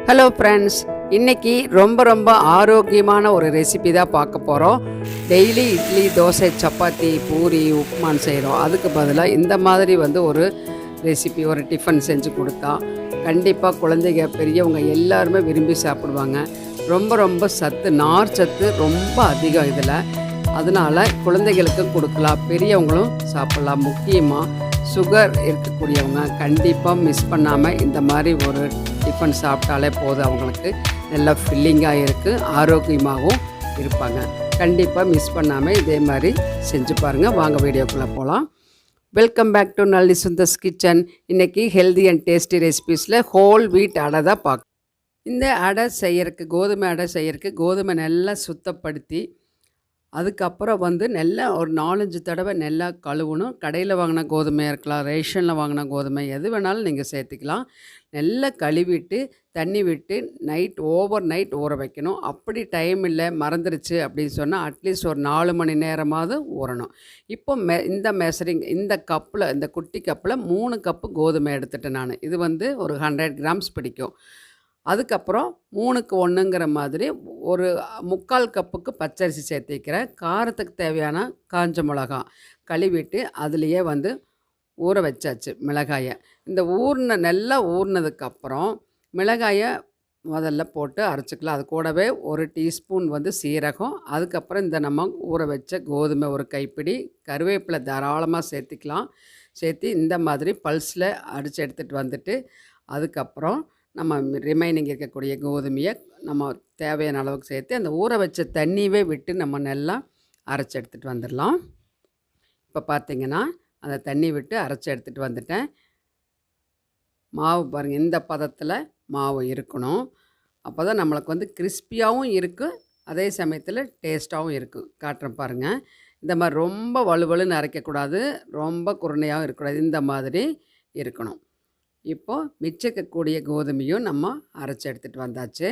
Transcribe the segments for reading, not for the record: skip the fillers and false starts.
Hello friends, இன்றைக்கி ரொம்ப ஆரோக்கியமான ஒரு ரெசிபி தான் பார்க்க போகிறோம். டெய்லி இட்லி, தோசை, சப்பாத்தி, பூரி, உப்புமான்னு செய்கிறோம். அதுக்கு பதிலாக இந்த மாதிரி ஒரு ரெசிபி, ஒரு டிஃபன் செஞ்சு கொடுத்தா கண்டிப்பாக குழந்தைங்க, பெரியவங்க எல்லாருமே விரும்பி சாப்பிடுவாங்க. ரொம்ப சத்து, நார் சத்து ரொம்ப அதிகம் இதில். அதனால் குழந்தைகளுக்கும் கொடுக்கலாம், பெரியவங்களும் சாப்பிட்லாம். முக்கியமாக சுகர் இருக்கக்கூடியவங்க கண்டிப்பாக மிஸ் பண்ணாமல் இந்த மாதிரி ஒரு டிஃபன் சாப்பிட்டாலே போதும். அவங்களுக்கு நல்லா ஃபில்லிங்காக இருக்குது, ஆரோக்கியமாகவும் இருப்பாங்க. கண்டிப்பாக மிஸ் பண்ணாமல் இதே மாதிரி செஞ்சு பாருங்கள். வாங்க வீடியோக்குள்ளே போகலாம். Welcome back to Nalli Sundar's kitchen. இன்றைக்கி ஹெல்தி அண்ட் டேஸ்டி ரெசிபீஸில் ஹோல் வீட் அடை தான் பார்க்க. இந்த அடை செய்யறதுக்கு, கோதுமை அடை செய்யறதுக்கு கோதுமை நல்லா சுத்தப்படுத்தி அதுக்கப்புறம் நல்லா ஒரு 4-5 தடவை நல்லா கழுவணும். கடையில் வாங்கின கோதுமையாக இருக்கலாம், ரேஷனில் வாங்கின கோதுமை, எது வேணாலும் நீங்கள் சேர்த்துக்கலாம். நல்லா கழுவிட்டு தண்ணி விட்டு ஓவர் நைட் ஊற வைக்கணும். அப்படி டைம் இல்லை, மறந்துருச்சு அப்படின்னு சொன்னால் அட்லீஸ்ட் ஒரு 4 மணி நேரமாவது ஊறணும். இப்போ இந்த மெஷரிங், இந்த கப்பில், இந்த குட்டி கப்பில் 3 கப்பு கோதுமை எடுத்துட்டேன் நான். இது ஒரு 100 கிராம்ஸ் பிடிக்கும். அதுக்கப்புறம் 3க்கு 1ங்கிற மாதிரி ஒரு 3/4 கப்புக்கு பச்சரிசி சேர்த்திக்கிறேன். காரத்துக்கு தேவையான காஞ்ச மிளகா கழுவிட்டு அதுலேயே ஊற வச்சாச்சு மிளகாயை. இந்த நல்லா ஊறினதுக்கப்புறம் மிளகாயை முதல்ல போட்டு அரைச்சிக்கலாம். அது கூடவே 1 டீஸ்பூன் சீரகம், அதுக்கப்புறம் இந்த நம்ம ஊற வச்ச கோதுமை ஒரு கைப்பிடி, கருவேப்பிலை தாராளமாக சேர்த்திக்கலாம். சேர்த்து இந்த மாதிரி பல்ஸில் அடித்து எடுத்துகிட்டு வந்துட்டு அதுக்கப்புறம் நம்ம ரிமைனிங் இருக்கக்கூடிய கோதுமையை நம்ம தேவையான அளவுக்கு சேர்த்து அந்த ஊற வச்ச தண்ணியவே விட்டு நம்ம நல்லா அரைச்சி எடுத்துகிட்டு வந்துடலாம். இப்போ பார்த்திங்கன்னா அந்த தண்ணி விட்டு அரைச்சி எடுத்துகிட்டு வந்துட்டேன். மாவு பாருங்கள், இந்த பதத்தில் மாவு இருக்கணும். அப்போ தான் நம்மளுக்கு கிறிஸ்பியாகவும் இருக்குது, அதே சமயத்தில் டேஸ்ட்டாகவும் இருக்குது. காட்டுறேன் பாருங்கள். இந்த மாதிரி ரொம்ப வலுவலுன்னு அரைக்கக்கூடாது, ரொம்ப குருணையாகவும் இருக்கக்கூடாது, இந்த மாதிரி இருக்கணும். இப்போது மிச்சக்கக்கூடிய கோதுமையும் நம்ம அரைச்சி எடுத்துகிட்டு வந்தாச்சு.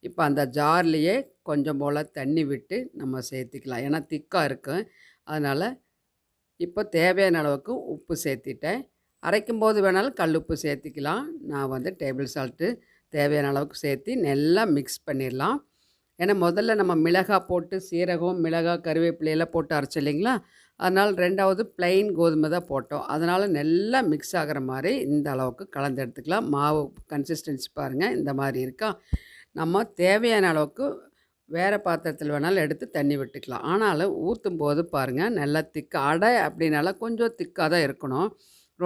இப்போ அந்த ஜார்லேயே கொஞ்சம் போல் தண்ணி விட்டு நம்ம சேர்த்திக்கலாம், ஏன்னா திக்காக இருக்குது. அதனால் இப்போ தேவையான அளவுக்கு உப்பு சேர்த்திட்டேன். அரைக்கும்போது வேணாலும் கல் உப்பு சேர்த்திக்கலாம். நான் டேபிள் சால்ட்டு தேவையான அளவுக்கு சேர்த்து நல்லா மிக்ஸ் பண்ணிடலாம். ஏன்னா முதல்ல நம்ம மிளகாய் போட்டு, சீரகம், மிளகாய், கருவேப்பிலையெல்லாம் போட்டு அரைச்சோம் இல்லைங்களா, அதனால் 2வது ப்ளைன் கோதுமை தான் போட்டோம். அதனால் நல்லா மிக்ஸ் ஆகிற மாதிரி இந்த அளவுக்கு கலந்து எடுத்துக்கலாம். மாவு கன்சிஸ்டன்சி பாருங்கள், இந்த மாதிரி இருக்கா. நம்ம தேவையான அளவுக்கு வேறு பாத்திரத்தில் வேணாலும் எடுத்து தண்ணி விட்டுக்கலாம். ஆனாலும் ஊற்றும் போது பாருங்கள், நல்லா திக்காக, அடை அப்படின்னால கொஞ்சம் திக்காக தான் இருக்கணும்,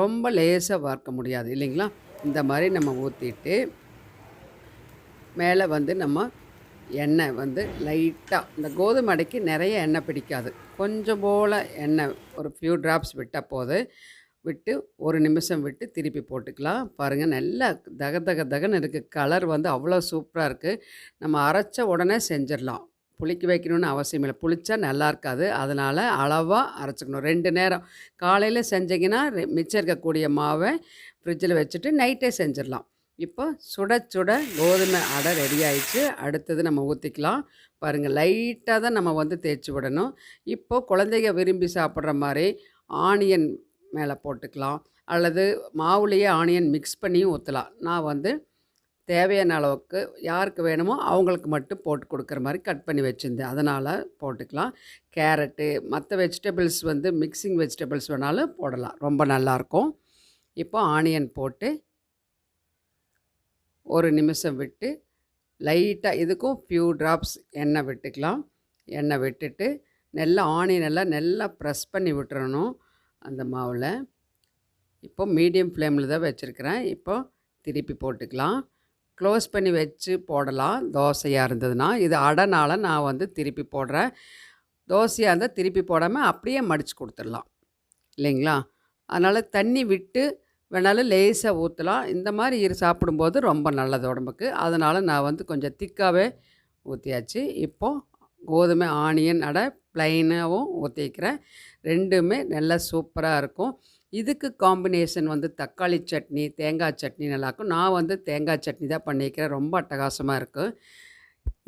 ரொம்ப லேசாக வறுக்க முடியாது இல்லைங்களா. இந்த மாதிரி நம்ம ஊற்றிட்டு மேலே நம்ம எண்ணெய் லைட்டாக, இந்த கோதுமை அடைக்கு நிறைய எண்ணெய் பிடிக்காது, கொஞ்சம் போல் எண்ணெய் ஒரு ஃபியூ ட்ராப்ஸ் விட்டால் போது, விட்டு 1 நிமிஷம் விட்டு திருப்பி போட்டுக்கலாம். பாருங்கள், நல்லா தகன்னு இருக்குது. கலர் அவ்வளோ சூப்பராக இருக்குது. நம்ம அரைச்ச உடனே செஞ்சிடலாம், புளிக்க வைக்கணும்னு அவசியம் இல்லை. புளிச்சா நல்லா இருக்காது, அதனால் அளவாக அரைச்சிக்கணும். 2 நேரம் காலையில் செஞ்சிங்கன்னா மிச்சம் இருக்கக்கூடிய மாவை ஃப்ரிட்ஜில் வச்சுட்டு நைட்டே செஞ்சிடலாம். இப்போ சுட கோதுமை அடை ரெடி ஆயிடுச்சு. அடுத்தது நம்ம ஊற்றிக்கலாம். பாருங்கள், லைட்டாக தான் நம்ம தேய்ச்சி விடணும். இப்போது குழந்தைங்க விரும்பி சாப்பிட்ற மாதிரி ஆனியன் மேலே போட்டுக்கலாம், அல்லது மாவுலேயே ஆனியன் மிக்ஸ் பண்ணியும் ஊற்றலாம். நான் தேவையான அளவுக்கு யாருக்கு வேணுமோ அவங்களுக்கு மட்டும் போட்டு கொடுக்குற மாதிரி கட் பண்ணி வச்சுருந்தேன், அதனால் போட்டுக்கலாம். கேரட்டு, மற்ற வெஜிடபிள்ஸ் மிக்சிங் வெஜிடபிள்ஸ் வேணாலும் போடலாம், ரொம்ப நல்லாயிருக்கும். இப்போ ஆனியன் போட்டு 1 நிமிஷம் விட்டு லைட்டாக, இதுக்கும் ஃபியூ ட்ராப்ஸ் எண்ணெய் விட்டுக்கலாம். எண்ணெய் விட்டுட்டு நல்லா ஆனியன் நல்லா ப்ரெஸ் பண்ணி விட்டுறணும் அந்த மாவில். இப்போ மீடியம் ஃப்ளேமில் தான் வச்சுருக்கிறேன். இப்போ திருப்பி போட்டுக்கலாம். க்ளோஸ் பண்ணி வச்சு போடலாம் தோசையாக இருந்ததுன்னா. இது அடைனால நான் திருப்பி போடுறேன். தோசையாக இருந்தால் திருப்பி போடாமல் அப்படியே மடித்து கொடுத்துடலாம் இல்லைங்களா. அதனால் தண்ணி விட்டு வேணாலும் லேசாக ஊற்றலாம். இந்த மாதிரி சாப்பிடும்போது ரொம்ப நல்லது உடம்புக்கு. அதனால் நான் கொஞ்சம் திக்காகவே ஊற்றியாச்சு. இப்போது கோதுமை ஆனியன் அடை ப்ளைனாகவும் ஊற்றிக்கிறேன். 2மே நல்லா சூப்பராக இருக்கும். இதுக்கு காம்பினேஷன் தக்காளி சட்னி, தேங்காய் சட்னி நல்லாயிருக்கும். நான் தேங்காய் சட்னி தான் பண்ணிக்கிறேன், ரொம்ப அட்டகாசமாக இருக்கும்.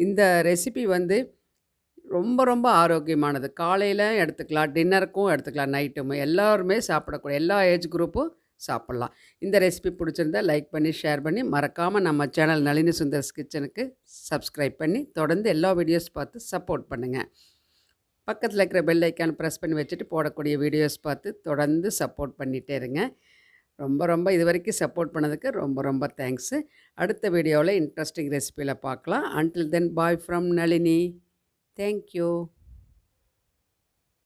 இந்த ரெசிபி ரொம்ப ஆரோக்கியமானது. காலையில் எடுத்துக்கலாம், டின்னருக்கும் எடுத்துக்கலாம், நைட்டுமே எல்லோருமே சாப்பிடக்கூடிய, எல்லா ஏஜ் குரூப்பும் சாப்பிட்லாம். இந்த ரெசிபி பிடிச்சிருந்தா லைக் பண்ணி, ஷேர் பண்ணி, மறக்காமல் நம்ம சேனல் நளினி சுந்தர்ஸ் கிச்சனுக்கு சப்ஸ்கிரைப் பண்ணி, தொடர்ந்து எல்லா வீடியோஸ் பார்த்து சப்போர்ட் பண்ணுங்கள். பக்கத்தில் இருக்கிற பெல் ஐக்கான் ப்ரெஸ் பண்ணி வச்சுட்டு போடக்கூடிய வீடியோஸ் பார்த்து தொடர்ந்து சப்போர்ட் பண்ணிகிட்டே இருங்க. ரொம்ப ரொம்ப இது வரைக்கும் சப்போர்ட் பண்ணதுக்கு ரொம்ப ரொம்ப தேங்க்ஸு. அடுத்த வீடியோவில் இன்ட்ரெஸ்டிங் ரெசிபியில் பார்க்கலாம். Until then bye from Nalini. Thank you.